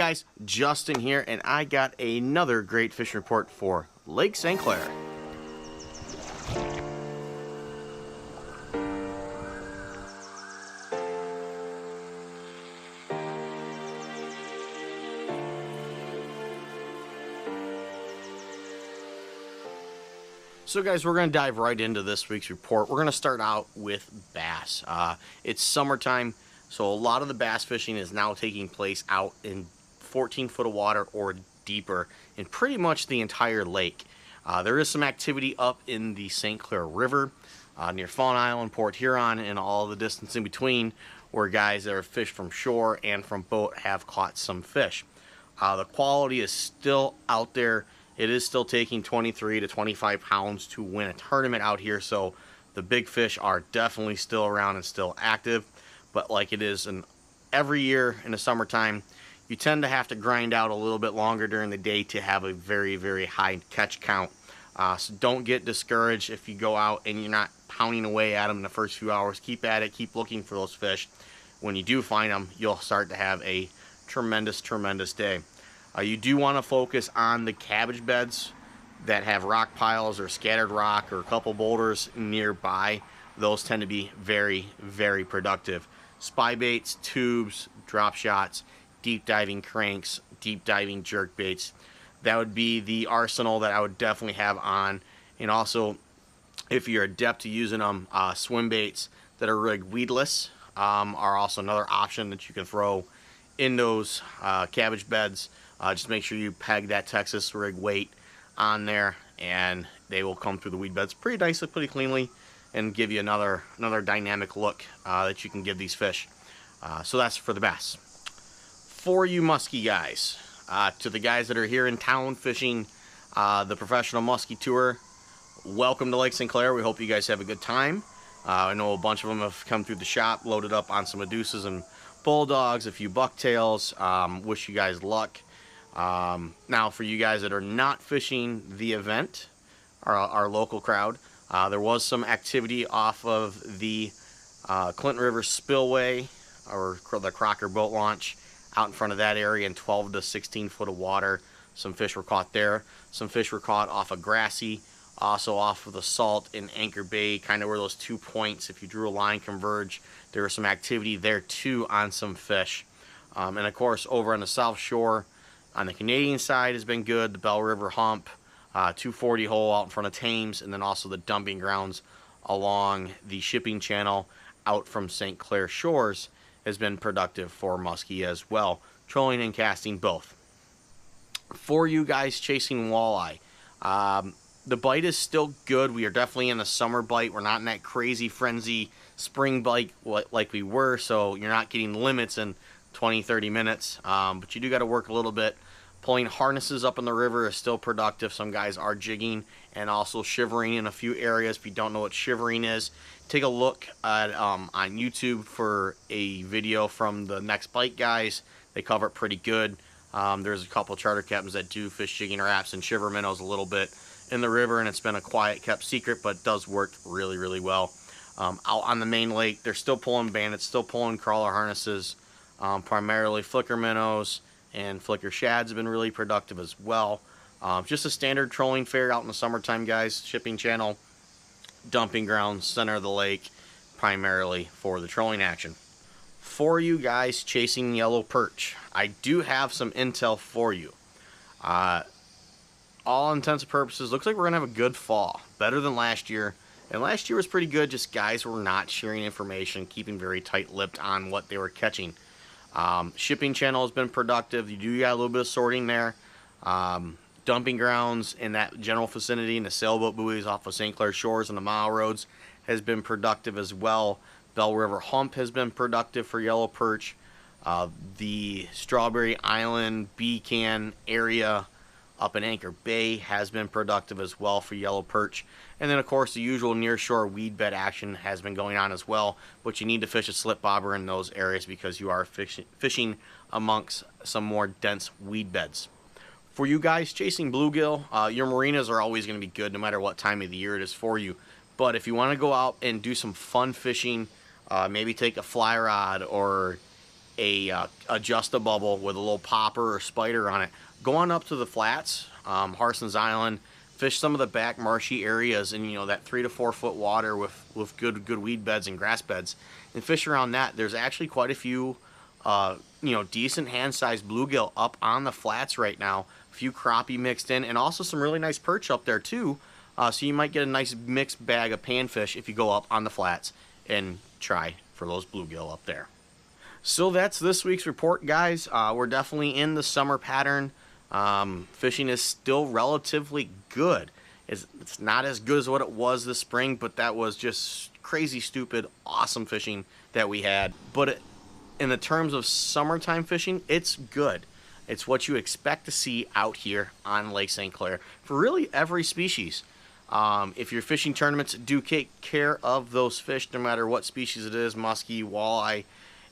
Guys, Justin here, and I got another great fishing report for Lake St. Clair. So guys, we're going to dive right into this week's report. We're going to start out with bass. It's summertime, so a lot of the bass fishing is now taking place out in 14 foot of water or deeper in pretty much the entire lake. There is some activity up in the St. Clair River, near Fawn Island, Port Huron, and all the distance in between, where guys that are fished from shore and from boat have caught some fish. The quality is still out there. It is still taking 23 to 25 pounds to win a tournament out here, so the big fish are definitely still around and still active. But like it is in every year in the summertime, you tend to have to grind out a little bit longer during the day to have a very, very high catch count. So don't get discouraged if you go out and you're not pounding away at them in the first few hours. Keep at it. Keep looking for those fish. When you do find them, you'll start to have a tremendous, tremendous day. You do want to focus on the cabbage beds that have rock piles or scattered rock or a couple boulders nearby. Those tend to be very, very productive. Spy baits, tubes, drop shots, deep diving cranks, deep diving jerk baits. That would be the arsenal that I would definitely have on. And also, if you're adept to using them, swim baits that are rigged weedless are also another option that you can throw in those cabbage beds. Just make sure you peg that Texas rig weight on there, and they will come through the weed beds pretty nicely, pretty cleanly, and give you another dynamic look that you can give these fish. So that's for the bass. For you muskie guys, to the guys that are here in town fishing the professional muskie tour, welcome to Lake St. Clair. We hope you guys have a good time. I know a bunch of them have come through the shop, loaded up on some Medusas and bulldogs, a few bucktails. Wish you guys luck. Now for you guys that are not fishing the event, our local crowd, there was some activity off of the Clinton River Spillway, or the Crocker boat launch, out in front of that area in 12 to 16 foot of water. Some fish were caught there. Some fish were caught off of Grassy, also off of the Salt in Anchor Bay, kind of where those 2 points, if you drew a line, converge. There was some activity there too on some fish. And of course over on the South Shore, on the Canadian side has been good. The Bell River Hump, 240 hole out in front of Thames, and then also the dumping grounds along the shipping channel out from St. Clair Shores has been productive for muskie as well. Trolling and casting both. For you guys chasing walleye, the bite is still good. We are definitely in the summer bite. We're not in that crazy frenzy spring bite like we were, so you're not getting limits in 20-30 minutes, but you do got to work a little bit. Pulling harnesses up in the river is still productive. Some guys are jigging and also shivering in a few areas. If you don't know what shivering is, take a look at on YouTube for a video from the Next Bite guys. They cover it pretty good. There's a couple charter captains that do fish jigging wraps and shiver minnows a little bit in the river, and it's been a quiet kept secret, but does work really, really well. Out on the main lake, they're still pulling bandits, still pulling crawler harnesses. Primarily flicker minnows and flicker shads have been really productive as well. Just a standard trolling fare out in the summertime, guys. Shipping channel, dumping grounds, center of the lake, primarily for the trolling action. For you guys chasing yellow perch, I do have some intel for you. All intents and purposes, looks like we're going to have a good fall. Better than last year. And last year was pretty good, just guys were not sharing information, keeping very tight-lipped on what they were catching. Shipping channel has been productive. You do got a little bit of sorting there. Dumping grounds in that general vicinity and the sailboat buoys off of St. Clair Shores and the mile roads has been productive as well. Bell River Hump has been productive for yellow perch. The Strawberry Island Beacon area up in Anchor Bay has been productive as well for yellow perch. And then of course the usual nearshore weed bed action has been going on as well, but you need to fish a slip bobber in those areas because you are fishing amongst some more dense weed beds. For you guys chasing bluegill, your marinas are always going to be good no matter what time of the year it is for you. But if you want to go out and do some fun fishing, maybe take a fly rod or a adjust a bubble with a little popper or spider on it, go on up to the flats, Harson's Island, fish some of the back marshy areas, and that 3 to 4 foot water with good weed beds and grass beds, and fish around that. There's actually quite a few decent hand-sized bluegill up on the flats right now. A few crappie mixed in, and also some really nice perch up there too. So you might get a nice mixed bag of panfish if you go up on the flats and try for those bluegill up there. So that's this week's report, guys. We're definitely in the summer pattern. Fishing is still relatively good. It's not as good as what it was this spring, but that was just crazy, stupid, awesome fishing that we had. But in the terms of summertime fishing, it's good. It's what you expect to see out here on Lake St. Clair for really every species. If your fishing tournaments do take care of those fish, no matter what species it is, muskie, walleye,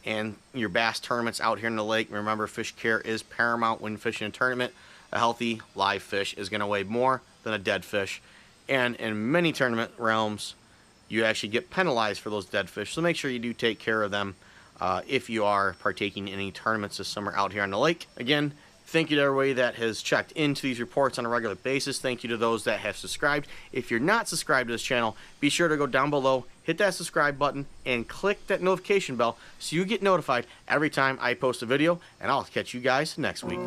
and your bass tournaments out here in the lake, remember, fish care is paramount when fishing a tournament. A healthy live fish is going to weigh more than a dead fish, and in many tournament realms you actually get penalized for those dead fish, so make sure you do take care of them if you are partaking in any tournaments this summer out here on the lake. Again, thank you to everybody that has checked into these reports on a regular basis. Thank you to those that have subscribed. If you're not subscribed to this channel, be sure to go down below, hit that subscribe button, and click that notification bell so you get notified every time I post a video, and I'll catch you guys next week.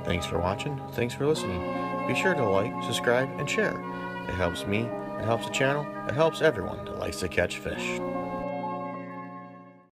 Thanks for watching. Thanks for listening. Be sure to like, subscribe, and share. It helps me, it helps the channel, it helps everyone that likes to catch fish.